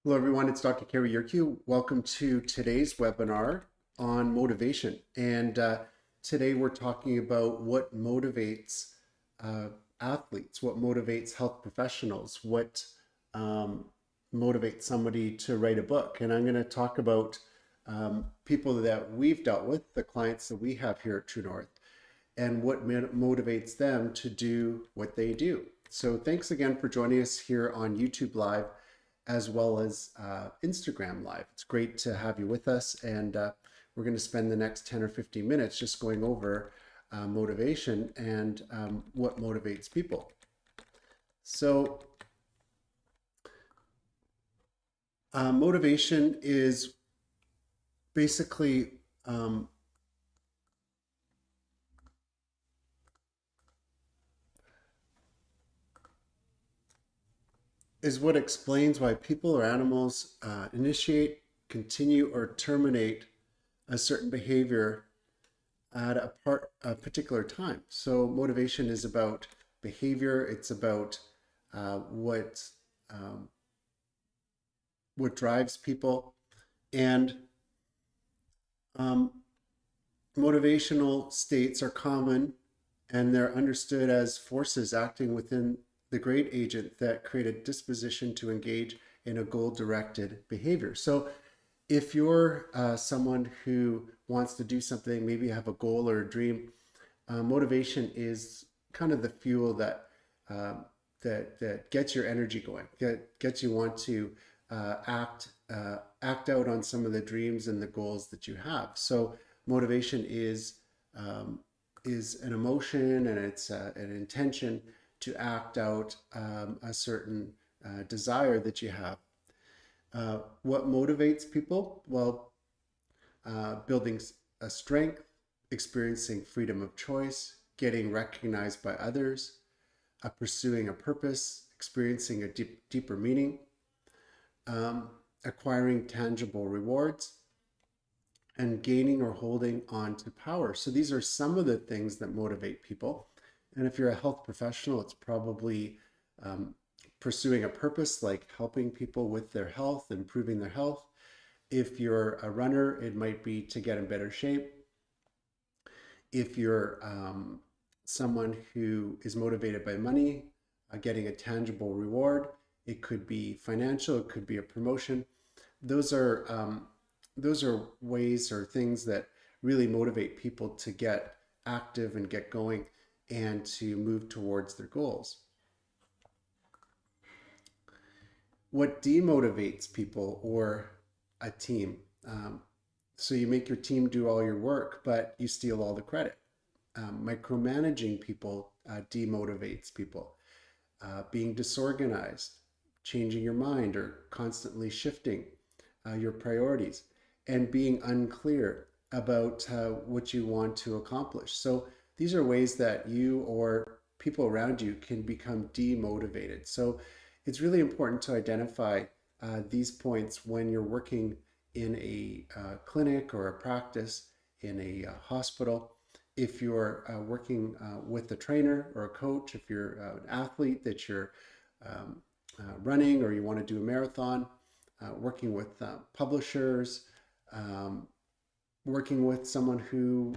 Hello, everyone. It's Dr. Cary Yurkiw. Welcome to today's webinar on motivation. And today we're talking about what motivates athletes, what motivates health professionals, what motivates somebody to write a book. And I'm going to talk about people that we've dealt with, the clients that we have here at True North, and what motivates them to do what they do. So thanks again for joining us here on YouTube Live, as well as Instagram Live. It's great to have you with us, and we're going to spend the next 10 or 15 minutes just going over motivation and what motivates people. So motivation is basically is what explains why people or animals initiate, continue, or terminate a certain behavior at a particular time. So motivation is about behavior. It's about what drives people, and motivational states are common, and they're understood as forces acting within the great agent that create a disposition to engage in a goal-directed behavior. So if you're someone who wants to do something, maybe you have a goal or a dream, motivation is kind of the fuel that that gets your energy going, gets you want to act out on some of the dreams and the goals that you have. So motivation is an emotion, and it's an intention to act out a certain desire that you have. What motivates people? Well, building a strength, experiencing freedom of choice, getting recognized by others, pursuing a purpose, experiencing a deeper meaning, acquiring tangible rewards, and gaining or holding on to power. So these are some of the things that motivate people. And if you're a health professional, it's probably pursuing a purpose, like helping people with their health, improving their health. If you're a runner, it might be to get in better shape. If you're someone who is motivated by money, getting a tangible reward, it could be financial, it could be a promotion. Those are ways or things that really motivate people to get active and get going and to move towards their goals. What demotivates people or a team? So you make your team do all your work, but you steal all the credit. Micromanaging people demotivates people. Being disorganized, changing your mind, or constantly shifting your priorities, and being unclear about what you want to accomplish. So these are ways that you or people around you can become demotivated. So it's really important to identify these points when you're working in a clinic or a practice, in a hospital. If you're working with a trainer or a coach, if you're an athlete that you're running or you want to do a marathon, working with publishers, working with someone who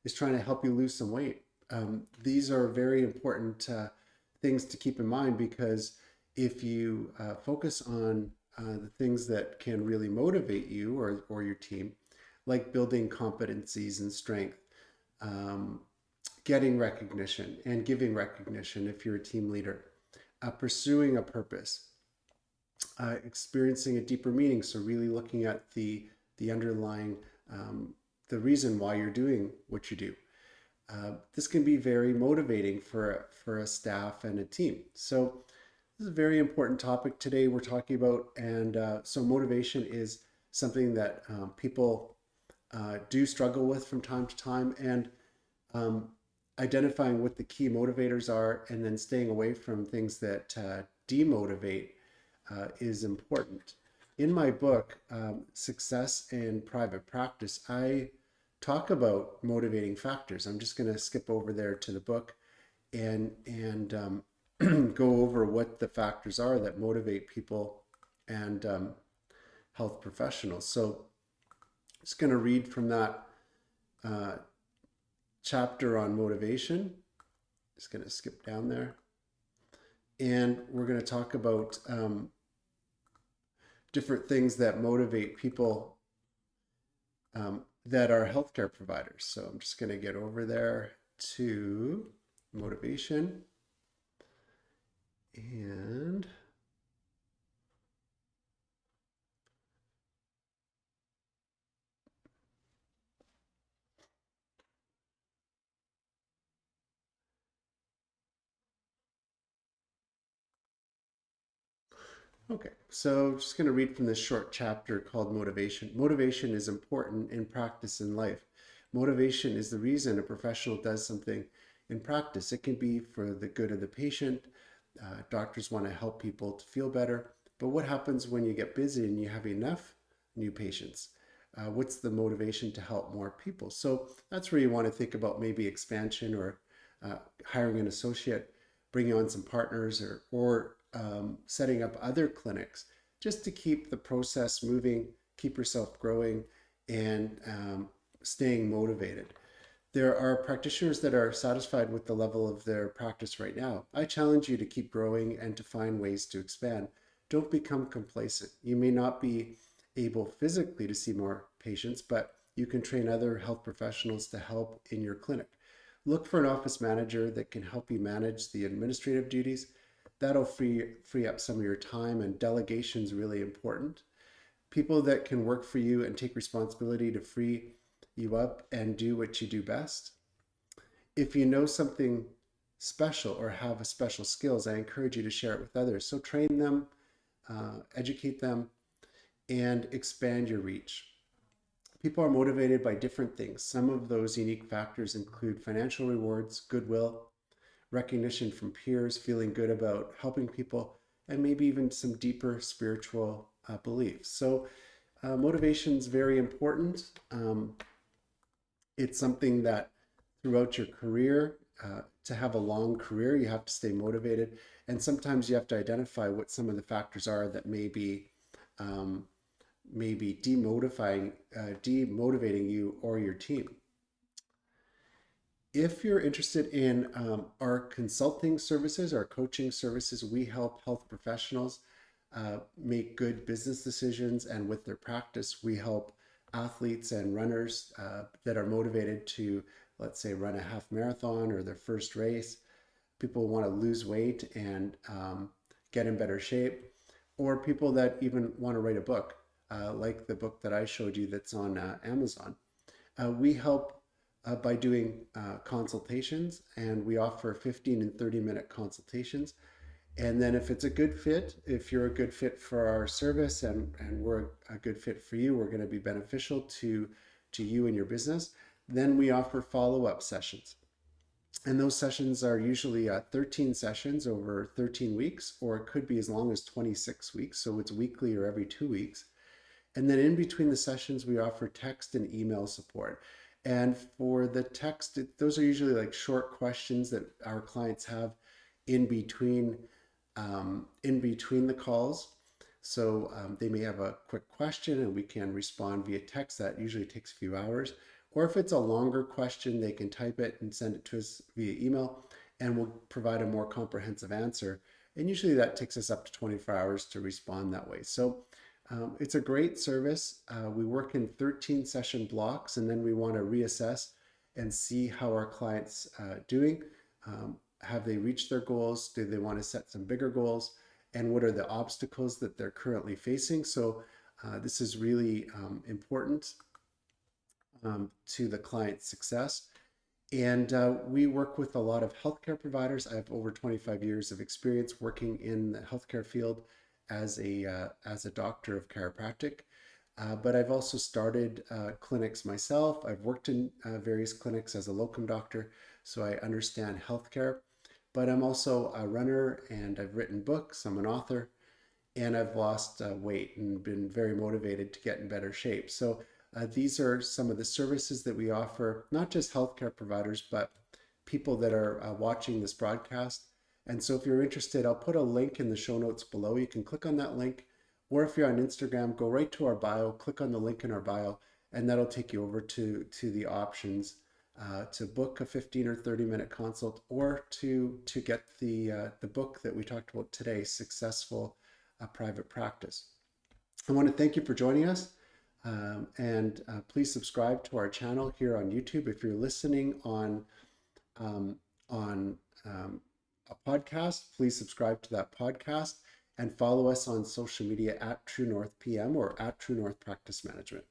is trying to help you lose some weight. These are very important things to keep in mind, because if you focus on the things that can really motivate you or your team, like building competencies and strength, getting recognition and giving recognition if you're a team leader, pursuing a purpose, experiencing a deeper meaning, so really looking at the underlying the reason why you're doing what you do. This can be very motivating for a staff and a team. So this is a very important topic today we're talking about, and so motivation is something that people do struggle with from time to time, and identifying what the key motivators are and then staying away from things that demotivate is important. In my book, Success in Private Practice, I talk about motivating factors. I'm just going to skip over there to the book and go over what the factors are that motivate people and health professionals. So I'm just going to read from that uh, chapter on motivation. Just going to skip down there. And we're going to talk about different things that motivate people that are healthcare providers. So I'm just going to get over there to motivation. And okay, so just going to read from this short chapter called Motivation. Motivation is important in practice in life. Motivation is the reason a professional does something in practice. It can be for the good of the patient. Doctors want to help people to feel better. But what happens when you get busy and you have enough new patients? What's the motivation to help more people? So that's where you want to think about maybe expansion or hiring an associate, bringing on some partners, or setting up other clinics just to keep the process moving, keep yourself growing, and staying motivated. There are practitioners that are satisfied with the level of their practice right now. I challenge you to keep growing and to find ways to expand. Don't become complacent. You may not be able physically to see more patients, but you can train other health professionals to help in your clinic. Look for an office manager that can help you manage the administrative duties. That'll free up some of your time, and delegation is really important. People that can work for you and take responsibility to free you up and do what you do best. If you know something special or have a special skills, I encourage you to share it with others. So train them, educate them, and expand your reach. People are motivated by different things. Some of those unique factors include financial rewards, goodwill, recognition from peers, feeling good about helping people, and maybe even some deeper spiritual beliefs. So motivation is very important. It's something that throughout your career, to have a long career, you have to stay motivated. And sometimes you have to identify what some of the factors are that um, may be demotivating you or your team. If you're interested in our consulting services, our coaching services, we help health professionals make good business decisions. And with their practice, we help athletes and runners that are motivated to, let's say, run a half marathon or their first race. People want to lose weight and get in better shape, or people that even want to write a book, like the book that I showed you that's on Amazon. We help by doing consultations, and we offer 15 and 30-minute consultations. And then if it's a good fit, if you're a good fit for our service and we're a good fit for you, we're going to be beneficial to you and your business, then we offer follow-up sessions. And those sessions are usually 13 sessions over 13 weeks, or it could be as long as 26 weeks. So it's weekly or every 2 weeks. And then in between the sessions, we offer text and email support. And for the text, those are usually like short questions that our clients have in between the calls. So they may have a quick question and we can respond via text. That usually takes a few hours. Or if it's a longer question, they can type it and send it to us via email, and we'll provide a more comprehensive answer. And usually that takes us up to 24 hours to respond that way. So it's a great service. We work in 13 session blocks, and then we want to reassess and see how our clients doing. Have they reached their goals? Do they want to set some bigger goals? And what are the obstacles that they're currently facing? So this is really important to the client's success. And we work with a lot of healthcare providers. I have over 25 years of experience working in the healthcare field as a doctor of chiropractic. But I've also started clinics myself. I've worked in various clinics as a locum doctor, so I understand healthcare. But I'm also a runner, and I've written books. I'm an author, and I've lost weight and been very motivated to get in better shape. So these are some of the services that we offer, not just healthcare providers, but people that are watching this broadcast. And so if you're interested, I'll put a link in the show notes below. You can click on that link, Or if you're on Instagram, go right to our bio, click on the link in our bio, and that'll take you over to the options to book a 15 or 30-minute consult, or to get the book that we talked about today, Successful Private Practice. I want to thank you for joining us. And please subscribe to our channel here on YouTube. If you're listening on a podcast, please subscribe to that podcast and follow us on social media at True North PM or at True North Practice Management.